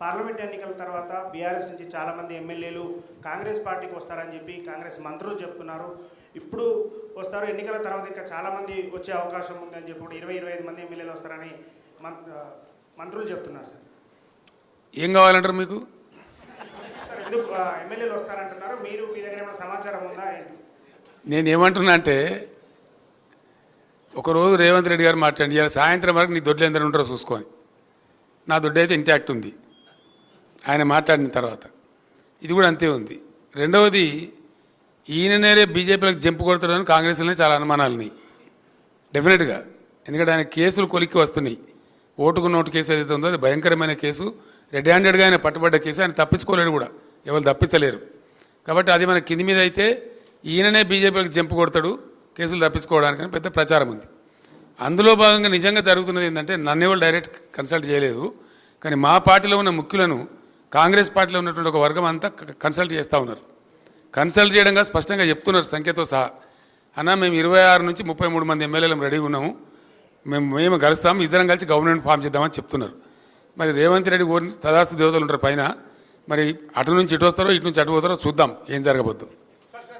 Parliament ఎన్నికల తర్వాత BRS నుంచి చాలామంది ఎమ్మెల్యేలు కాంగ్రెస్ పార్టీకి వస్తారని చెప్పి కాంగ్రెస్ మంత్రులు చెప్తున్నారు. ఇప్పుడు వస్తారు, ఎన్నికల తర్వాత ఇంకా చాలామంది వచ్చే అవకాశం ఉందని చెప్పి 20-25 మంది ఎమ్మెల్యేలు వస్తారని మంత్రులు చెప్తున్నారు. సార్ ఏం కావాలంటారు మీకు? ఎందుకు ఎమ్మెల్యేలు వస్తారంటున్నారు? మీరు మీ దగ్గర ఏమైనా సమాచారం ఉందా? నేనేమంటున్నా అంటే, ఒకరోజు రేవంత్ రెడ్డి గారు మాట్లాడి ఇవాళ సాయంత్రం వరకు నీ దొడ్లు ఎందరూ ఉంటారో చూసుకొని, నా దొడ్డు అయితే ఇంటాక్ట్ ఉంది ఆయన మాట్లాడిన తర్వాత. ఇది కూడా అంతే ఉంది. రెండవది, ఈయననే బీజేపీలకు జంపు కొడతాడని కాంగ్రెస్లోనే చాలా అనుమానాలున్నాయి డెఫినెట్గా. ఎందుకంటే ఆయన కేసులు కొలిక్కి వస్తున్నాయి. ఓటుకు నోటు కేసు ఏదైతే ఉందో అది భయంకరమైన కేసు, రెడ్ హ్యాండెడ్గా ఆయన పట్టుబడ్డ కేసు. ఆయన తప్పించుకోలేడు కూడా, ఎవరు తప్పించలేరు. కాబట్టి అది మన కింది మీద అయితే ఈయననే బీజేపీలకు జంపు కొడతాడు కేసులు తప్పించుకోవడానికని పెద్ద ప్రచారం ఉంది. అందులో భాగంగా నిజంగా జరుగుతున్నది ఏంటంటే, నన్ను డైరెక్ట్ కన్సల్ట్ చేయలేదు, కానీ మా పార్టీలో ఉన్న ముఖ్యులను కాంగ్రెస్ పార్టీలో ఉన్నటువంటి ఒక వర్గం అంతా కన్సల్ట్ చేస్తూ ఉన్నారు. కన్సల్ట్ చేయడంగా స్పష్టంగా చెప్తున్నారు సంఖ్యతో సహా, అన్న మేము 26 నుంచి 33 మంది ఎమ్మెల్యేలు రెడీగా ఉన్నాము, మేము కలుస్తాము, ఇద్దరం కలిసి గవర్నమెంట్ ఫామ్ చేద్దామని చెప్తున్నారు. మరి రేవంత్ రెడ్డి తదాస్తు దేవతలు ఉంటారు పైన, మరి అటు నుంచి ఇటు వస్తారో ఇటు నుంచి అటు పోతారో చూద్దాం ఏం జరగబోద్దు.